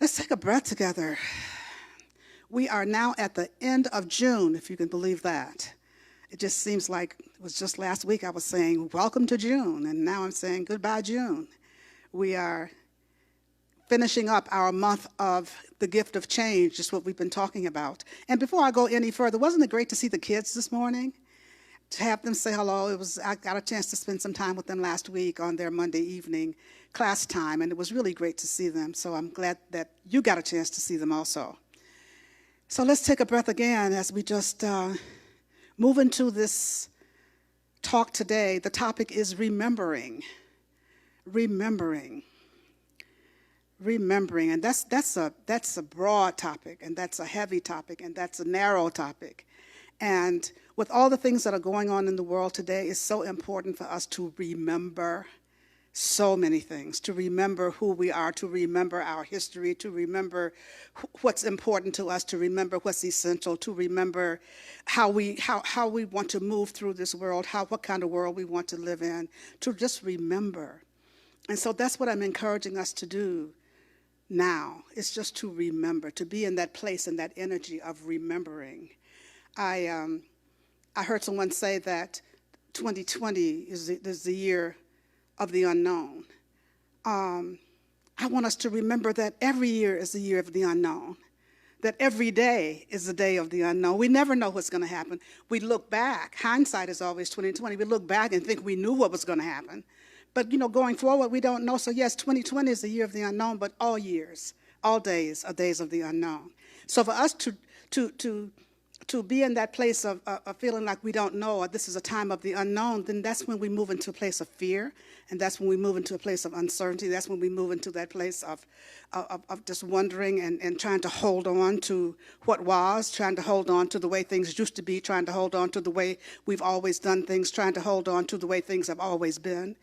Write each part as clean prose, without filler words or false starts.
Let's take a breath together. We are now at the end of June, if you can believe that. It just seems like it was just last week I was saying, welcome to June, and now I'm saying goodbye, June. We are finishing up our month of the gift of change, just what we've been talking about. And before I go any further, wasn't it great to see the kids this morning? To have them say hello. I got a chance to spend some time with them last week on their Monday evening class time, and it was really great to see them. So I'm glad that you got a chance to see them also. So let's take a breath again as we just move into this talk today. The topic is remembering. Remembering. Remembering. And that's a broad topic, and that's a heavy topic, and that's a narrow topic. And with all the things that are going on in the world today, it's so important for us to remember so many things, to remember who we are, to remember our history, to remember what's important to us, to remember what's essential, to remember how we want to move through this world, what kind of world we want to live in, to just remember. And so that's what I'm encouraging us to do now. It's just to remember, to be in that place and that energy of remembering. I heard someone say that 2020 is the year of the unknown. I want us to remember that every year is the year of the unknown, that every day is the day of the unknown. We never know what's going to happen. We look back. Hindsight is always 2020. We look back and think we knew what was going to happen. But, going forward, we don't know. So, yes, 2020 is the year of the unknown, but all years, all days are days of the unknown. So for us to be in that place of feeling like we don't know, or this is a time of the unknown, then that's when we move into a place of fear, and that's when we move into a place of uncertainty. That's when we move into that place of just wondering and trying to hold on to what was, trying to hold on to the way things used to be, trying to hold on to the way we've always done things, trying to hold on to the way things have always been.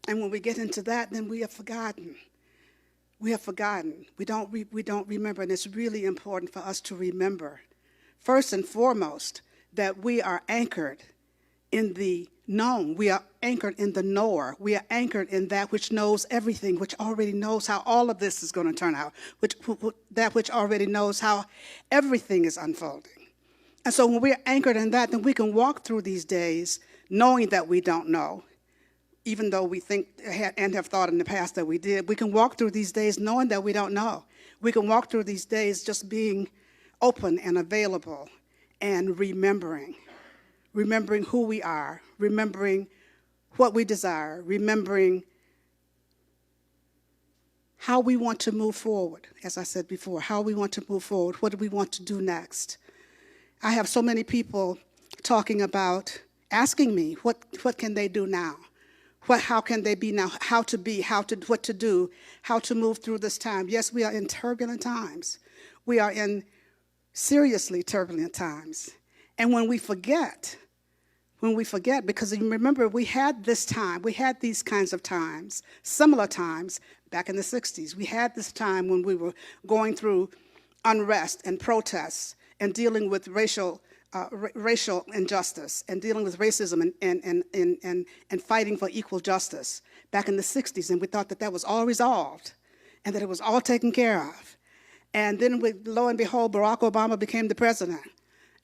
And when we get into that, then we have forgotten. We have forgotten. We don't remember, and it's really important for us to remember, first and foremost, that we are anchored in the known. We are anchored in the knower. We are anchored in that which knows everything, which already knows how all of this is going to turn out, that which already knows how everything is unfolding. And so when we are anchored in that, then we can walk through these days knowing that we don't know, even though we think and have thought in the past that we did. We can walk through these days knowing that we don't know. We can walk through these days just being open and available and remembering who we are, remembering what we desire, remembering how we want to move forward, as I said before, how we want to move forward, what do we want to do next. I have so many people talking about, asking me, what can they do now? How can they be now? What to do, how to move through this time. Yes, we are in turbulent times. We are in seriously turbulent times. And when we forget, because you remember we had these kinds of times, similar times back in the 60s. We had this time when we were going through unrest and protests and dealing with racial injustice and dealing with racism and fighting for equal justice back in the 60s. And we thought that was all resolved and that it was all taken care of. And then, lo and behold, Barack Obama became the president.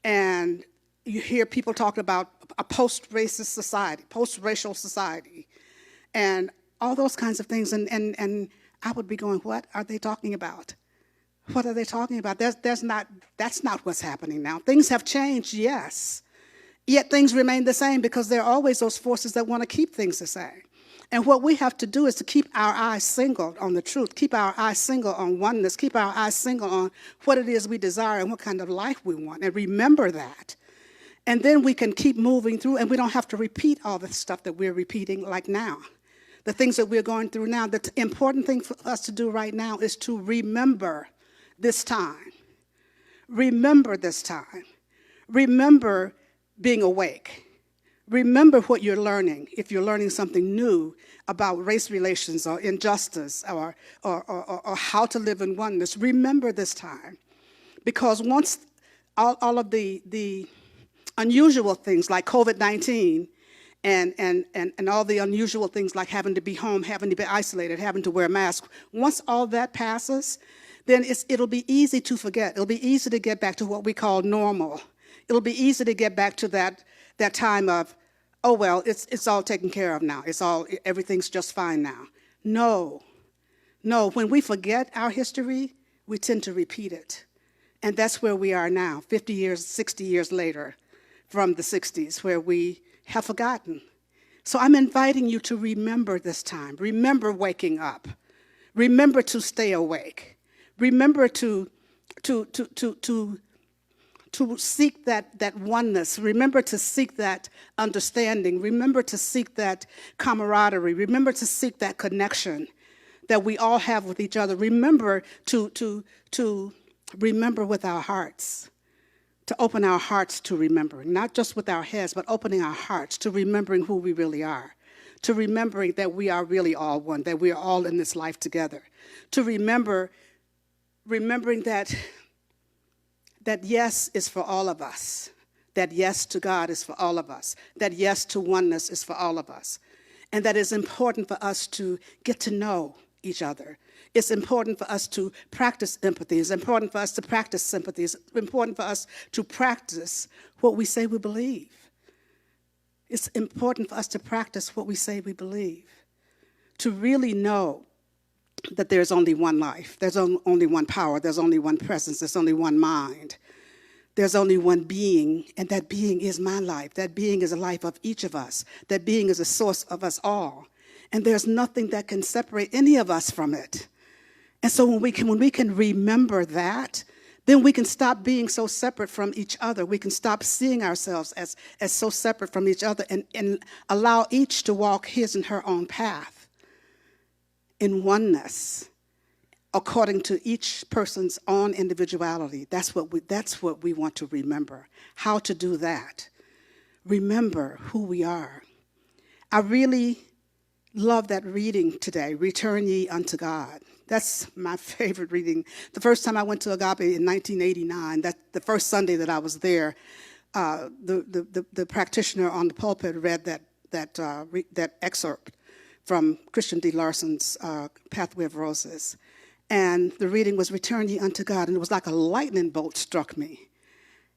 And you hear people talk about a post-racist society, post-racial society, and all those kinds of things. And I would be going, what are they talking about? What are they talking about? That's not what's happening now. Things have changed, yes. Yet things remain the same because there are always those forces that want to keep things the same. And what we have to do is to keep our eyes single on the truth, keep our eyes single on oneness, keep our eyes single on what it is we desire and what kind of life we want, and remember that. And then we can keep moving through, and we don't have to repeat all the stuff that we're repeating like now. The things that we're going through now, the important thing for us to do right now is to remember this time. Remember this time. Remember being awake. Remember what you're learning, if you're learning something new about race relations or injustice or how to live in oneness. Remember this time. Because once all of the unusual things like COVID-19 and all the unusual things like having to be home, having to be isolated, having to wear a mask, once all that passes, then it'll be easy to forget. It'll be easy to get back to what we call normal. It'll be easy to get back to that time of, oh, well, it's all taken care of now. Everything's just fine now. No. When we forget our history, we tend to repeat it. And that's where we are now, 50 years, 60 years later from the 60s, where we have forgotten. So I'm inviting you to remember this time. Remember waking up. Remember to stay awake. Remember to seek that oneness. Remember to seek that understanding. Remember to seek that camaraderie. Remember to seek that connection that we all have with each other. Remember to remember with our hearts, to open our hearts to remembering, not just with our heads, but opening our hearts to remembering who we really are, to remembering that we are really all one, that we are all in this life together, to remembering that yes is for all of us, that yes to God is for all of us, that yes to oneness is for all of us, and that it's important for us to get to know each other. It's important for us to practice empathy. It's important for us to practice sympathy. It's important for us to practice what we say we believe. It's important for us to practice what we say we believe, to really know that there's only one life, there's only one power, there's only one presence, there's only one mind, there's only one being, and that being is my life. That being is a life of each of us. That being is a source of us all. And there's nothing that can separate any of us from it. And so when we can remember that, then we can stop being so separate from each other. We can stop seeing ourselves as so separate from each other and allow each to walk his and her own path in oneness, according to each person's own individuality. That's what we want to remember. How to do that. Remember who we are. I really love that reading today, Return Ye Unto God. That's my favorite reading. The first time I went to Agape in 1989, the first Sunday that I was there, the practitioner on the pulpit read that excerpt from Christian D. Larson's Pathway of Roses. And the reading was Return Ye Unto God, and it was like a lightning bolt struck me.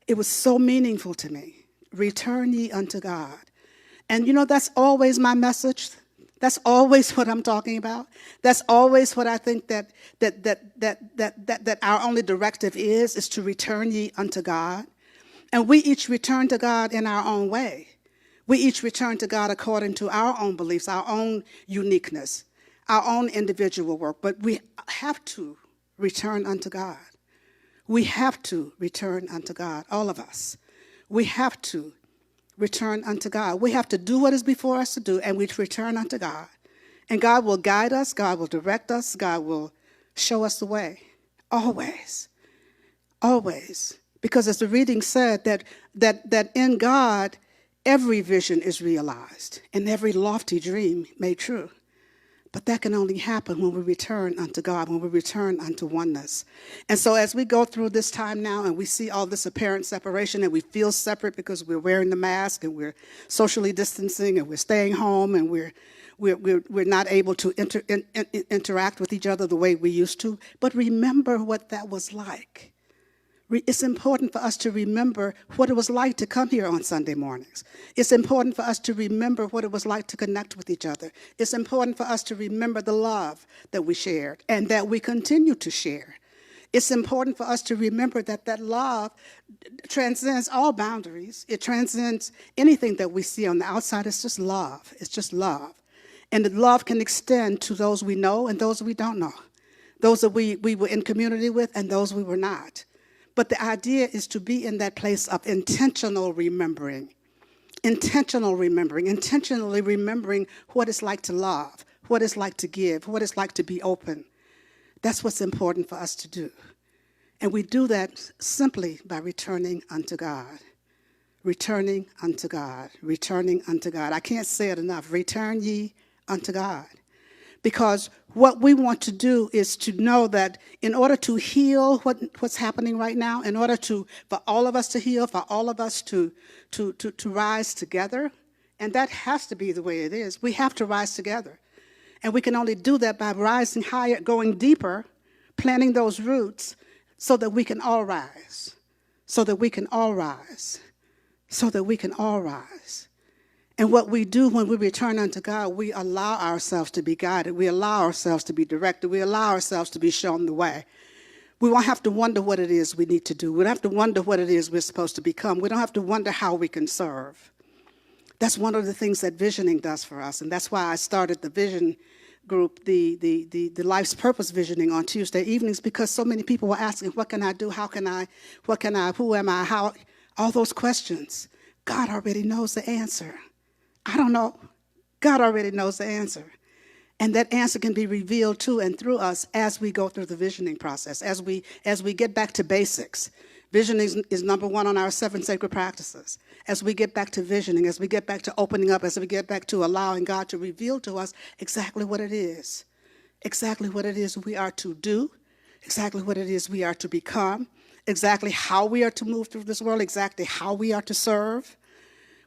It was so meaningful to me. Return ye unto God. And you know, that's always my message. That's always what I'm talking about. That's always what I think that our only directive is to return ye unto God. And we each return to God in our own way. We each return to God according to our own beliefs, our own uniqueness, our own individual work. But we have to return unto God. We have to return unto God, all of us. We have to return unto God. We have to do what is before us to do, and we return unto God. And God will guide us, God will direct us, God will show us the way. Always. Always. Because as the reading said, that in God, every vision is realized, and every lofty dream made true. But that can only happen when we return unto God, when we return unto oneness. And so as we go through this time now and we see all this apparent separation and we feel separate because we're wearing the mask and we're socially distancing and we're staying home and we're not able to interact with each other the way we used to. But remember what that was like. It's important for us to remember what it was like to come here on Sunday mornings. It's important for us to remember what it was like to connect with each other. It's important for us to remember the love that we shared and that we continue to share. It's important for us to remember that love transcends all boundaries. It transcends anything that we see on the outside. It's just love. It's just love. And the love can extend to those we know and those we don't know, those that we were in community with and those we were not. But the idea is to be in that place of intentional remembering, intentionally remembering what it's like to love, what it's like to give, what it's like to be open. That's what's important for us to do. And we do that simply by returning unto God. Returning unto God. Returning unto God. I can't say it enough. Return ye unto God. Because what we want to do is to know that in order to heal what's happening right now, in order for all of us to heal, for all of us to rise together, and that has to be the way it is. We have to rise together. And we can only do that by rising higher, going deeper, planting those roots so that we can all rise, so that we can all rise, so that we can all rise. And what we do when we return unto God, we allow ourselves to be guided. We allow ourselves to be directed. We allow ourselves to be shown the way. We won't have to wonder what it is we need to do. We don't have to wonder what it is we're supposed to become. We don't have to wonder how we can serve. That's one of the things that visioning does for us. And that's why I started the vision group, the Life's Purpose Visioning on Tuesday evenings, because so many people were asking, what can I do? How can I? What can I? Who am I? How? All those questions. God already knows the answer. I don't know. God already knows the answer. And that answer can be revealed to and through us as we go through the visioning process, as we get back to basics. Visioning is number one on our 7 sacred practices. As we get back to visioning, as we get back to opening up, as we get back to allowing God to reveal to us exactly what it is we are to do, exactly what it is we are to become, exactly how we are to move through this world, exactly how we are to serve.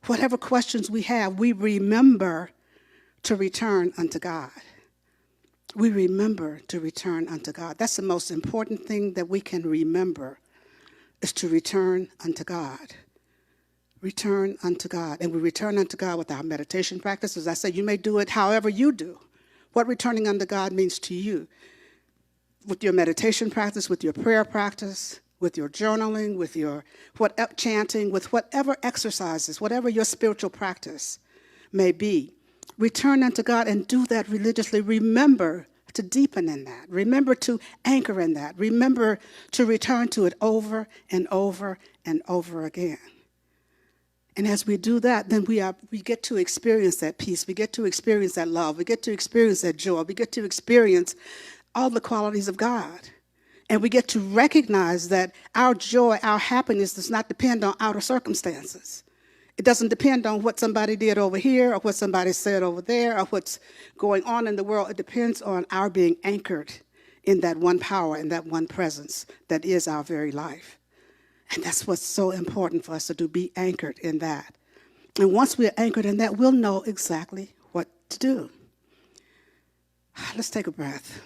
Whatever questions we have, we remember to return unto God. We remember to return unto God. That's the most important thing that we can remember, is to return unto God. Return unto God. And we return unto God with our meditation practice. As I said, you may do it however you do. What returning unto God means to you, with your meditation practice, with your prayer practice, with your journaling, with your chanting, with whatever exercises, whatever your spiritual practice may be. Return unto God and do that religiously. Remember to deepen in that. Remember to anchor in that. Remember to return to it over and over and over again. And as we do that, then we get to experience that peace. We get to experience that love. We get to experience that joy. We get to experience all the qualities of God. And we get to recognize that our joy, our happiness does not depend on outer circumstances. It doesn't depend on what somebody did over here or what somebody said over there or what's going on in the world. It depends on our being anchored in that one power and that one presence that is our very life. And that's what's so important for us to do, be anchored in that. And once we're anchored in that, we'll know exactly what to do. Let's take a breath.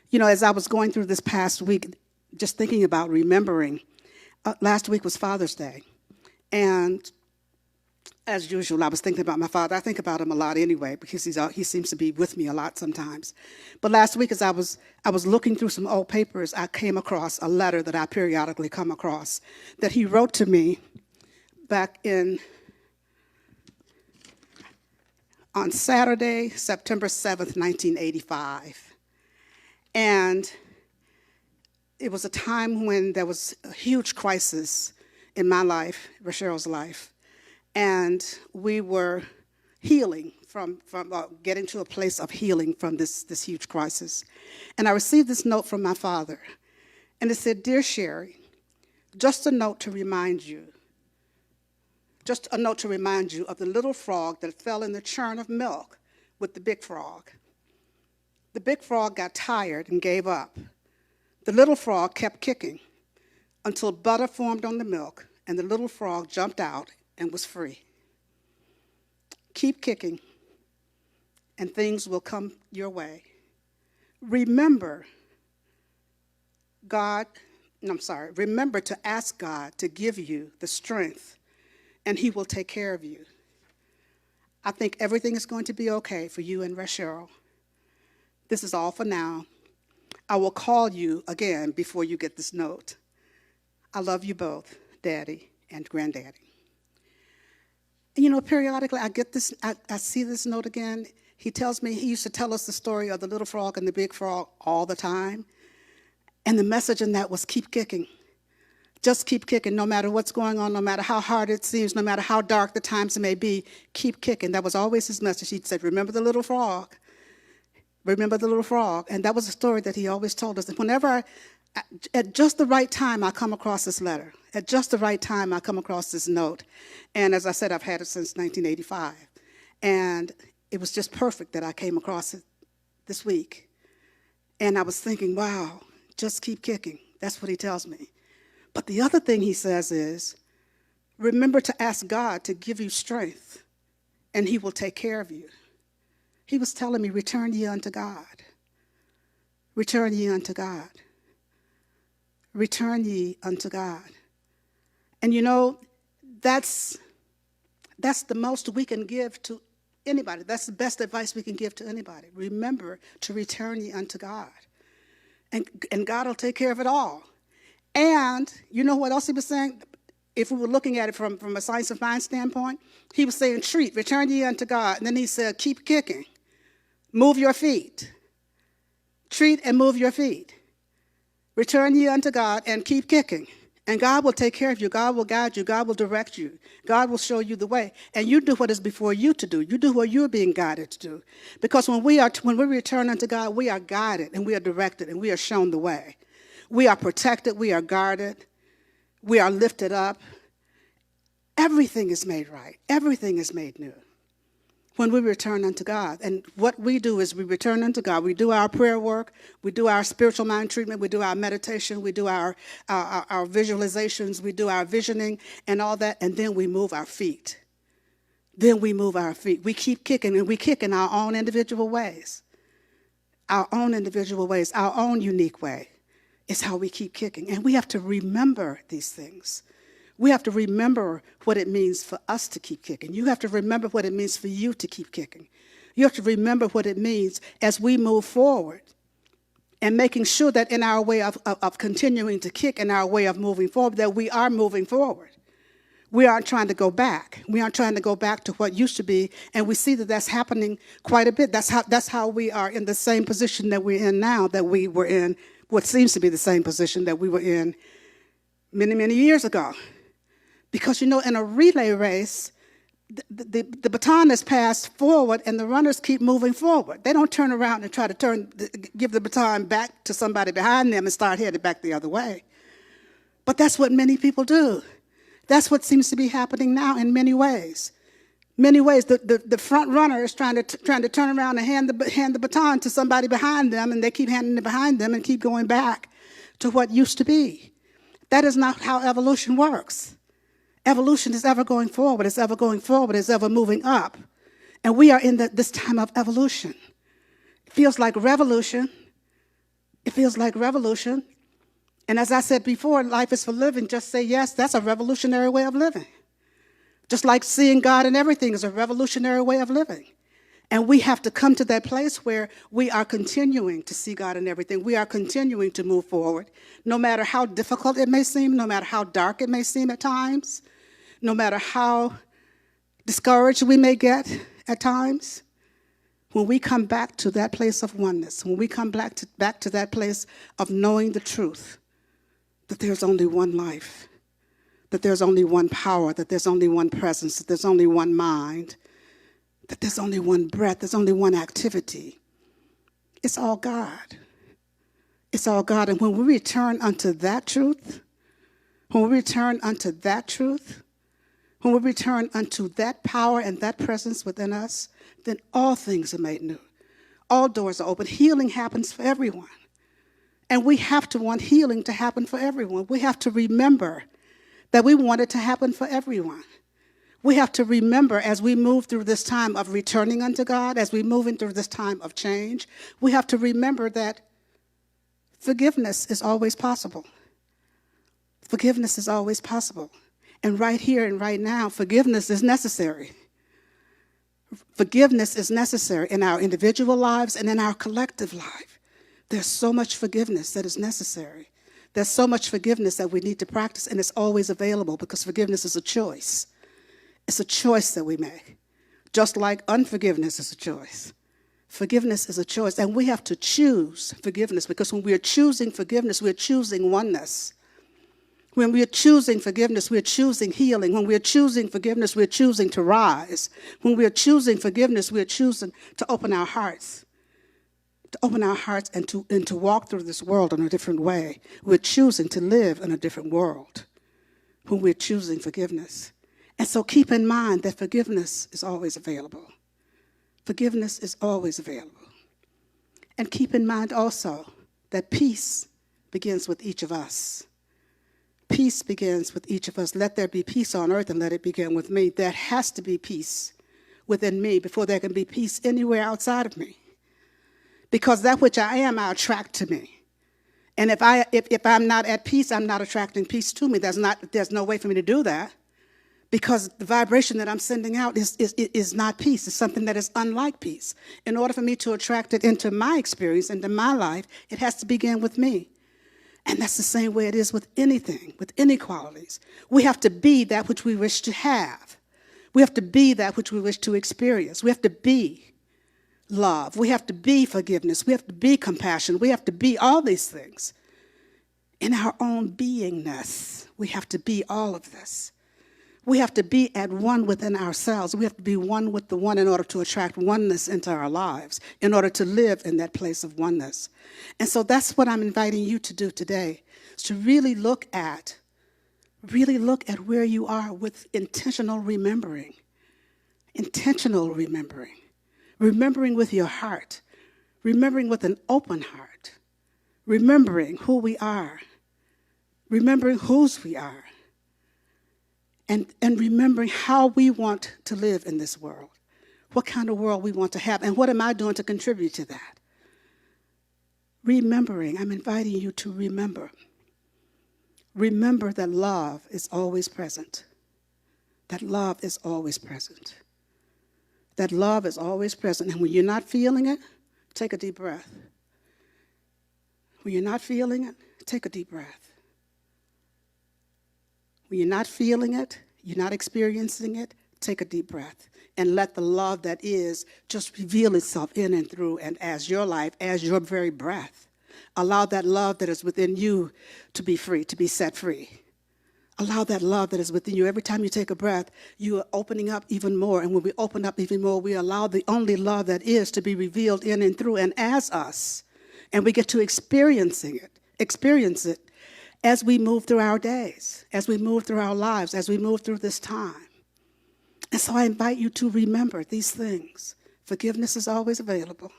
You know, as I was going through this past week, just thinking about remembering, last week was Father's Day. And as usual, I was thinking about my father. I think about him a lot anyway, because he seems to be with me a lot sometimes. But last week, as I was looking through some old papers, I came across a letter that I periodically come across that he wrote to me back on Saturday, September 7th, 1985. And it was a time when there was a huge crisis in my life, Rochelle's life, and we were healing from getting to a place of healing from this huge crisis. And I received this note from my father, and it said, "Dear Sherry, just a note to remind you of the little frog that fell in the churn of milk with the big frog. The big frog got tired and gave up. The little frog kept kicking until butter formed on the milk, and the little frog jumped out and was free. Keep kicking, and things will come your way. Remember to ask God to give you the strength, and he will take care of you. I think everything is going to be okay for you and Rochelle. This is all for now. I will call you again before you get this note. I love you both, Daddy and Granddaddy." And, you know, periodically I get this, I see this note again. He tells me, he used to tell us the story of the little frog and the big frog all the time. And the message in that was keep kicking. Just keep kicking, no matter what's going on, no matter how hard it seems, no matter how dark the times may be, keep kicking. That was always his message. He said, remember the little frog. Remember the little frog. And that was a story that he always told us. And whenever, at just the right time, I come across this letter. At just the right time, I come across this note. And as I said, I've had it since 1985. And it was just perfect that I came across it this week. And I was thinking, wow, just keep kicking. That's what he tells me. But the other thing he says is, remember to ask God to give you strength, and he will take care of you. He was telling me, return ye unto God. Return ye unto God. Return ye unto God. And you know, that's the most we can give to anybody. That's the best advice we can give to anybody. Remember to return ye unto God. And God will take care of it all. And you know what else he was saying? If we were looking at it from a science of mind standpoint, he was saying, return ye unto God. And then he said, keep kicking. Move your feet. Treat and move your feet. Return ye unto God and keep kicking. And God will take care of you. God will guide you. God will direct you. God will show you the way. And you do what is before you to do. You do what you're being guided to do. Because when we return unto God, we are guided and we are directed and we are shown the way. We are protected. We are guarded. We are lifted up. Everything is made right. Everything is made new when we return unto God. And what we do is we return unto God. We do our prayer work. We do our spiritual mind treatment. We do our meditation. We do our visualizations. We do our visioning and all that. And then we move our feet. Then we move our feet. We keep kicking, and we kick in our own individual ways. Our own individual ways, our own unique way is how we keep kicking. And we have to remember these things. We have to remember what it means for us to keep kicking. You have to remember what it means for you to keep kicking. You have to remember what it means as we move forward and making sure that in our way of continuing to kick, in our way of moving forward, that we are moving forward. We aren't trying to go back. We aren't trying to go back to what used to be, and we see that that's happening quite a bit. That's how we are in the same position that we're in now, that we were in, what seems to be the same position that we were in many, many years ago. Because, you know, in a relay race, the baton is passed forward and the runners keep moving forward. They don't turn around and try to give the baton back to somebody behind them and start headed back the other way. But that's what many people do. That's what seems to be happening now in many ways. Many ways, the front runner is trying to turn around and hand the baton to somebody behind them, and they keep handing it behind them and keep going back to what used to be. That is not how evolution works. Evolution is ever going forward. It's ever going forward. It's ever moving up. And we are in this time of evolution. It feels like revolution. It feels like revolution. And as I said before, life is for living. Just say yes. That's a revolutionary way of living. Just like seeing God in everything is a revolutionary way of living. And we have to come to that place where we are continuing to see God in everything. We are continuing to move forward, no matter how difficult it may seem, no matter how dark it may seem at times, no matter how discouraged we may get at times. When we come back to that place of oneness, when we come back to that place of knowing the truth, that there's only one life, that there's only one power, that there's only one presence, that there's only one mind, that there's only one breath, there's only one activity. It's all God. It's all God. And when we return unto that truth, when we return unto that truth, when we return unto that power and that presence within us, then all things are made new. All doors are open. Healing happens for everyone. And we have to want healing to happen for everyone. We have to remember that we want it to happen for everyone. We have to remember as we move through this time of returning unto God, as we move into this time of change, we have to remember that forgiveness is always possible. Forgiveness is always possible. And right here and right now, forgiveness is necessary. Forgiveness is necessary in our individual lives and in our collective life. There's so much forgiveness that is necessary. There's so much forgiveness that we need to practice, and it's always available because forgiveness is a choice. It's a choice that we make, just like unforgiveness is a choice. Forgiveness is a choice, and we have to choose forgiveness because when we are choosing forgiveness, we're choosing oneness. When we are choosing forgiveness, we're choosing healing. When we are choosing forgiveness, we're choosing to rise. When we are choosing forgiveness, we're choosing to open our hearts. To open our hearts and to walk through this world in a different way. We're choosing to live in a different world when we're choosing forgiveness. And so keep in mind that forgiveness is always available. Forgiveness is always available. And keep in mind also that peace begins with each of us. Peace begins with each of us. Let there be peace on earth and let it begin with me. There has to be peace within me before there can be peace anywhere outside of me. Because that which I am, I attract to me. And if I'm not at peace, I'm not attracting peace to me. There's no way for me to do that, because the vibration that I'm sending out is not peace. It's something that is unlike peace. In order for me to attract it into my experience, into my life, it has to begin with me. And that's the same way it is with anything, with inequalities. We have to be that which we wish to have. We have to be that which we wish to experience. We have to be love. We have to be forgiveness. We have to be compassion. We have to be all these things. In our own beingness, we have to be all of this. We have to be at one within ourselves. We have to be one with the one in order to attract oneness into our lives, in order to live in that place of oneness. And so that's what I'm inviting you to do today, is to really look at where you are with intentional remembering. Intentional remembering. Remembering with your heart. Remembering with an open heart. Remembering who we are. Remembering whose we are. And remembering how we want to live in this world. What kind of world we want to have. And what am I doing to contribute to that? Remembering. I'm inviting you to remember. Remember that love is always present. That love is always present. That love is always present. And when you're not feeling it, take a deep breath. When you're not feeling it, take a deep breath. When you're not feeling it, you're not experiencing it, take a deep breath and let the love that is just reveal itself in and through and as your life, as your very breath. Allow that love that is within you to be free, to be set free. Allow that love that is within you. Every time you take a breath, you are opening up even more. And when we open up even more, we allow the only love that is to be revealed in and through and as us. And we get to experience it as we move through our days, as we move through our lives, as we move through this time. And so I invite you to remember these things. Forgiveness is always available.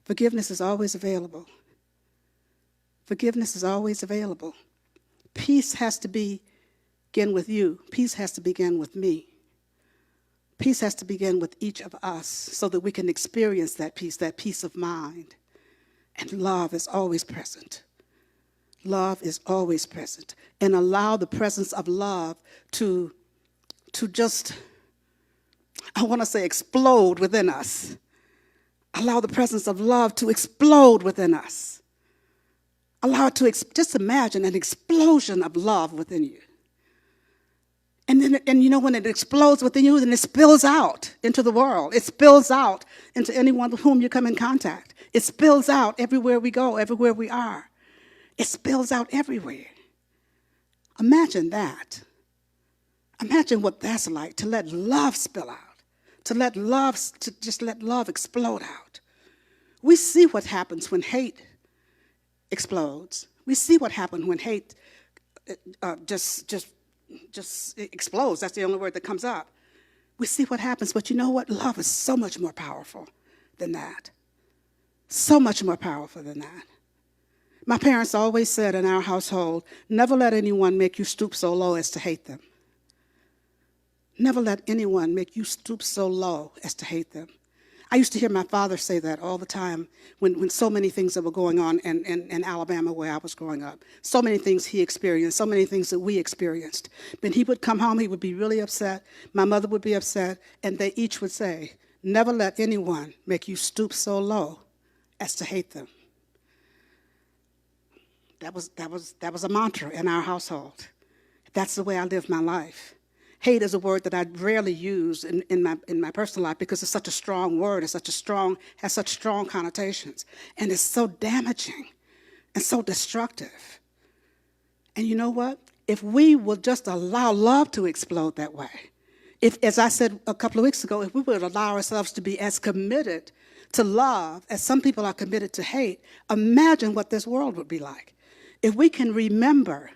Forgiveness is always available. Forgiveness is always available. Peace has to begin with you. Peace has to begin with me. Peace has to begin with each of us so that we can experience that peace of mind. And love is always present. Love is always present. And allow the presence of love to just, I want to say, explode within us. Allow the presence of love to explode within us. Allow it to, just imagine an explosion of love within you. And you know, when it explodes within you, then it spills out into the world. It spills out into anyone with whom you come in contact. It spills out everywhere we go, everywhere we are. It spills out everywhere. Imagine that. Imagine what that's like, to let love spill out, to just let love explode out. We see what happens when hate explodes. We see what happens when hate just explodes. That's the only word that comes up. We see what happens, but you know what? Love is so much more powerful than that. So much more powerful than that. My parents always said in our household, never let anyone make you stoop so low as to hate them. Never let anyone make you stoop so low as to hate them. I used to hear my father say that all the time when so many things that were going on in Alabama where I was growing up. So many things he experienced, so many things that we experienced. When he would come home, he would be really upset. My mother would be upset, and they each would say, never let anyone make you stoop so low as to hate them. That was a mantra in our household. That's the way I live my life. Hate is a word that I rarely use in my personal life because it's such a strong word. Has such strong connotations, and it's so damaging and so destructive. And you know what? If we will just allow love to explode that way, if, as I said a couple of weeks ago, if we would allow ourselves to be as committed to love as some people are committed to hate, imagine what this world would be like. If we can remember,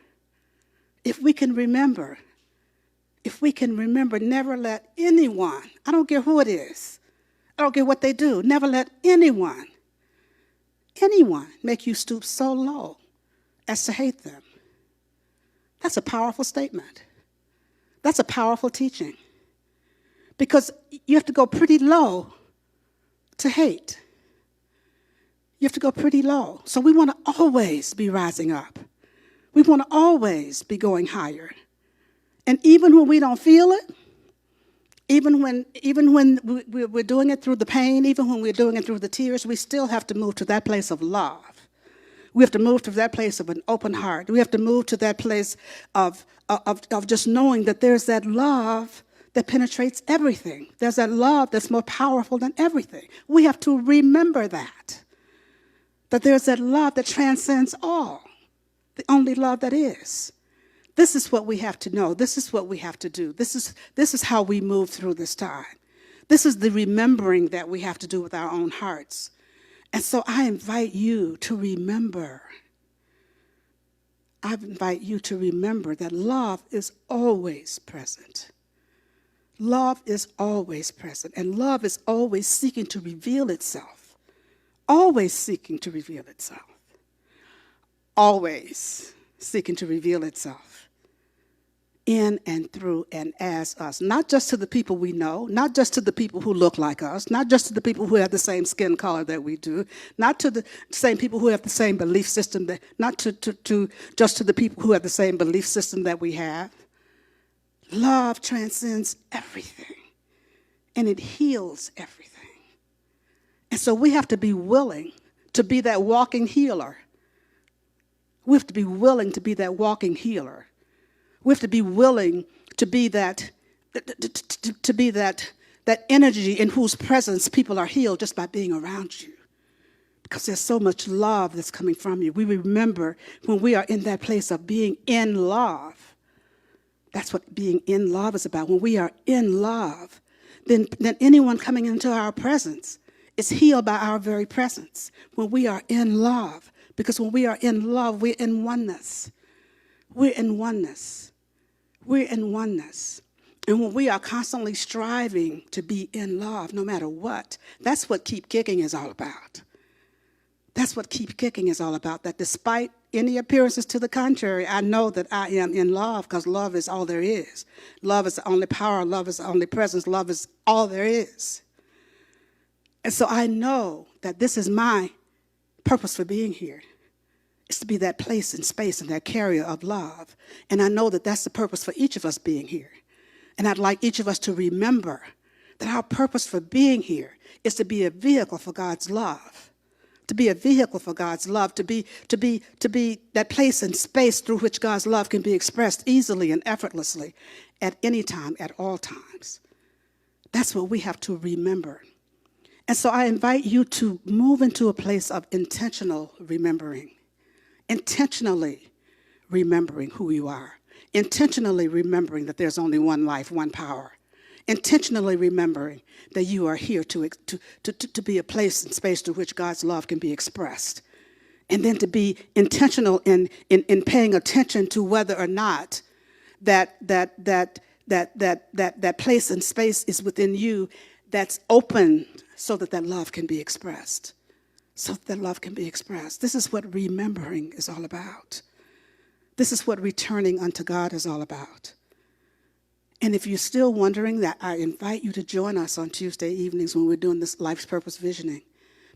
never let anyone, I don't care who it is, I don't care what they do, never let anyone make you stoop so low as to hate them. That's a powerful statement. That's a powerful teaching. Because you have to go pretty low to hate. You have to go pretty low. So we want to always be rising up. We want to always be going higher. And even when we don't feel it, even when we're doing it through the pain, even when we're doing it through the tears, we still have to move to that place of love. We have to move to that place of an open heart. We have to move to that place of just knowing that there's that love that penetrates everything. There's that love that's more powerful than everything. We have to remember that there's that love that transcends all, the only love that is. This is what we have to know. This is what we have to do. This is how we move through this time. This is the remembering that we have to do with our own hearts. And so I invite you to remember. I invite you to remember that love is always present. Love is always present, and love is always seeking to reveal itself. Always seeking to reveal itself. Always seeking to reveal itself in and through and as us. Not just to the people we know, not just to the people who look like us, not just to the people who have the same skin color that we do, not to the same people who have the same belief system, not to just to the people who have the same belief system that we have. Love transcends everything, and it heals everything. And so we have to be willing to be that walking healer. We have to be willing to be that walking healer. We have to be willing to be that energy in whose presence people are healed just by being around you. Because there's so much love that's coming from you. We remember when we are in that place of being in love. That's what being in love is about. When we are in love, then anyone coming into our presence is healed by our very presence. When we are in love. Because when we are in love, we're in oneness. We're in oneness. We're in oneness. And when we are constantly striving to be in love, no matter what, that's what Keep Kicking is all about. That's what Keep Kicking is all about, that despite any appearances to the contrary, I know that I am in love because love is all there is. Love is the only power. Love is the only presence. Love is all there is. And so I know that this is my purpose for being here. It's to be that place and space and that carrier of love. And I know that that's the purpose for each of us being here. And I'd like each of us to remember that our purpose for being here is to be a vehicle for God's love. To be a vehicle for God's love, to be that place and space through which God's love can be expressed easily and effortlessly at any time, at all times. That's what we have to remember. And so I invite you to move into a place of intentional remembering. Intentionally remembering who you are. Intentionally remembering that there's only one life, one power. Intentionally remembering that you are here to be a place and space through which God's love can be expressed. And then to be intentional in paying attention to whether or not that place and space is within you that's open so that love can be expressed. So that love can be expressed. This is what remembering is all about. This is what returning unto God is all about. And if you're still wondering, that I invite you to join us on Tuesday evenings when we're doing this Life's Purpose Visioning,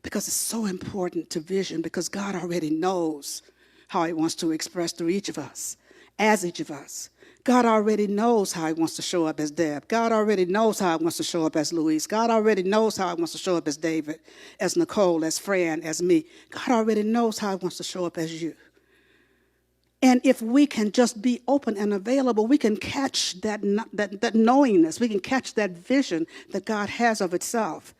because it's so important to vision, because God already knows how he wants to express through each of us, as each of us. God already knows how he wants to show up as Deb. God already knows how he wants to show up as Louise. God already knows how he wants to show up as David, as Nicole, as Fran, as me. God already knows how he wants to show up as you. And if we can just be open and available, we can catch that knowingness. We can catch that vision that God has of itself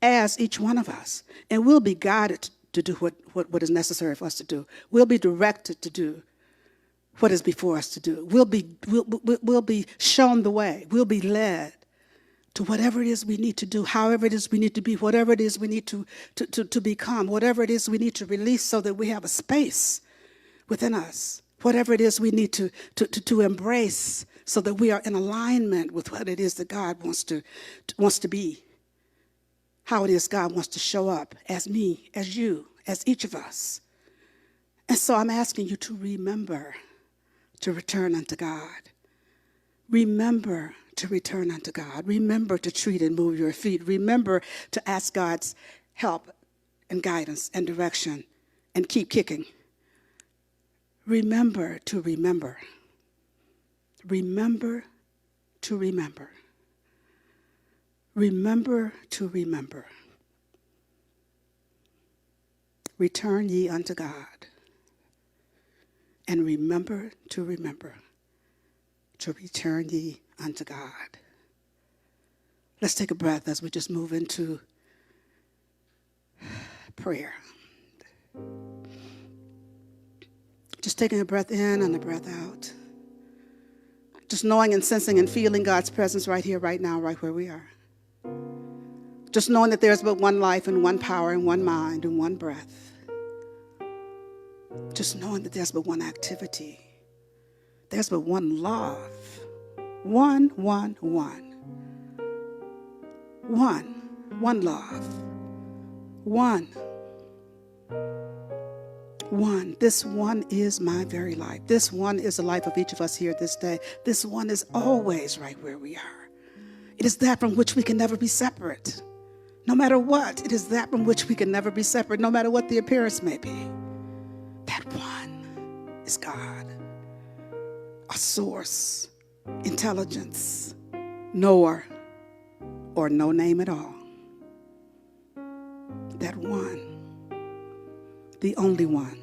as each one of us. And we'll be guided to do what is necessary for us to do. We'll be directed to do what is before us to do. We'll be shown the way. We'll be led to whatever it is we need to do, however it is we need to be, whatever it is we need to become, whatever it is we need to release so that we have a space within us, whatever it is we need to embrace so that we are in alignment with what it is that God wants to be, how it is God wants to show up as me, as you, as each of us. And so I'm asking you to remember to return unto God. Remember to return unto God. Remember to treat and move your feet. Remember to ask God's help and guidance and direction and keep kicking. Remember to remember. Remember to remember. Remember to remember. Return ye unto God. And remember to remember. To return ye unto God. Let's take a breath as we just move into prayer. Just taking a breath in and a breath out. Just knowing and sensing and feeling God's presence right here, right now, right where we are. Just knowing that there's but one life and one power and one mind and one breath. Just knowing that there's but one activity. There's but one love. One love. One. This one is my very life. This one is the life of each of us here this day. This one is always right where we are. It is that from which we can never be separate. No matter what, it is that from which we can never be separate, no matter what the appearance may be. That one is God. A source, intelligence, knower, or no name at all. That one, the only one.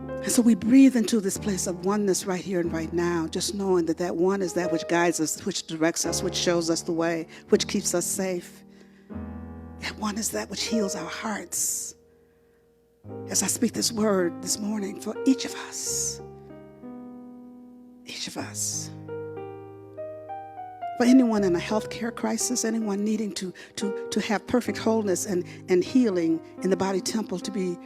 And so we breathe into this place of oneness right here and right now, just knowing that that one is that which guides us, which directs us, which shows us the way, which keeps us safe. That one is that which heals our hearts. As I speak this word this morning for each of us. Each of us. For anyone in a healthcare crisis, anyone needing to have perfect wholeness and healing in the body temple to be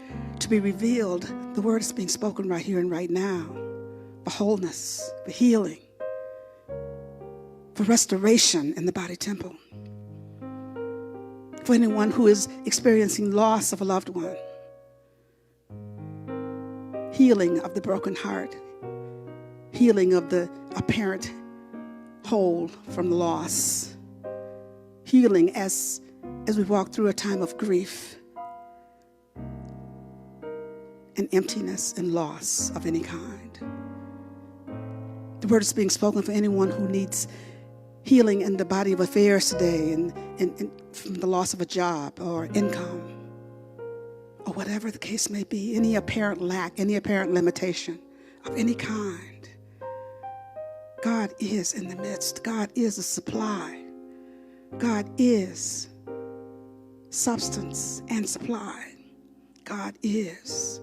revealed, the word is being spoken right here and right now. For wholeness, for healing, for restoration in the body temple. For anyone who is experiencing loss of a loved one. Healing of the broken heart. Healing of the apparent whole from loss. Healing as we walk through a time of grief and emptiness and loss of any kind. The word is being spoken for anyone who needs healing in the body of affairs today and from the loss of a job or income or whatever the case may be, any apparent lack, any apparent limitation of any kind. God is in the midst. God is a supply. God is substance and supply. God is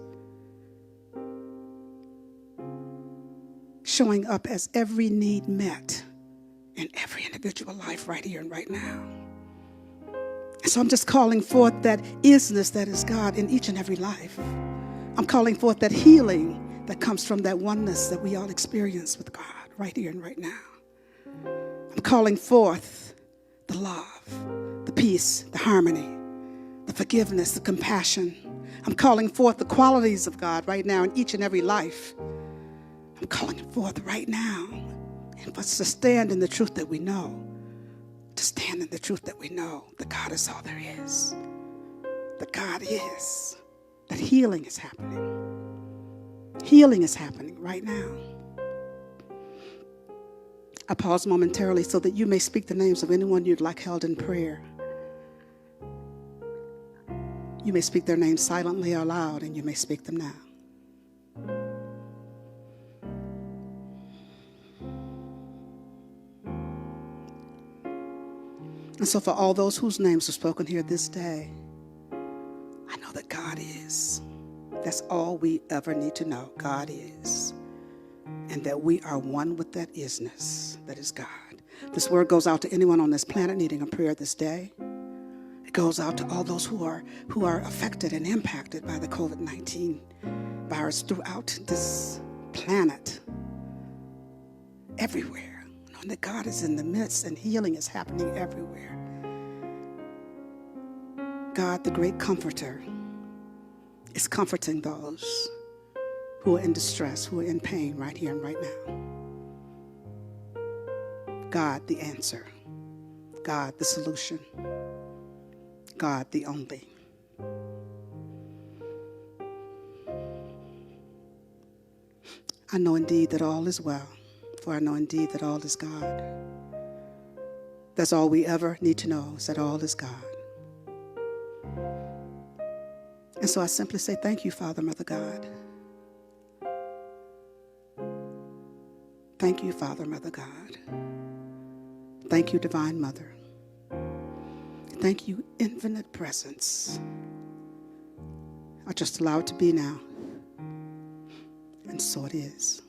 showing up as every need met in every individual life right here and right now. And so I'm just calling forth that isness that is God in each and every life. I'm calling forth that healing that comes from that oneness that we all experience with God right here and right now. I'm calling forth the love, the peace, the harmony, the forgiveness, the compassion. I'm calling forth the qualities of God right now in each and every life. I'm calling it forth right now. And for us to stand in the truth that we know. To stand in the truth that we know. That God is all there is. That God is. That healing is happening. Healing is happening right now. I pause momentarily so that you may speak the names of anyone you'd like held in prayer. You may speak their names silently or loud, and you may speak them now. And so for all those whose names are spoken here this day, I know that God is. That's all we ever need to know. God is. And that we are one with that isness that is God. This word goes out to anyone on this planet needing a prayer this day. It goes out to all those who are affected and impacted by the COVID-19 virus throughout this planet. Everywhere. Knowing that God is in the midst and healing is happening everywhere. God, the great comforter, is comforting those who are in distress, who are in pain right here and right now. God, the answer. God, the solution. God the only. I know indeed that all is well, for I know indeed that all is God. That's all we ever need to know, is that all is God. And so I simply say thank you, Father, Mother God. Thank you, Father, Mother God. Thank you, Divine Mother. Thank you, infinite presence. I just allow it to be now. And so it is.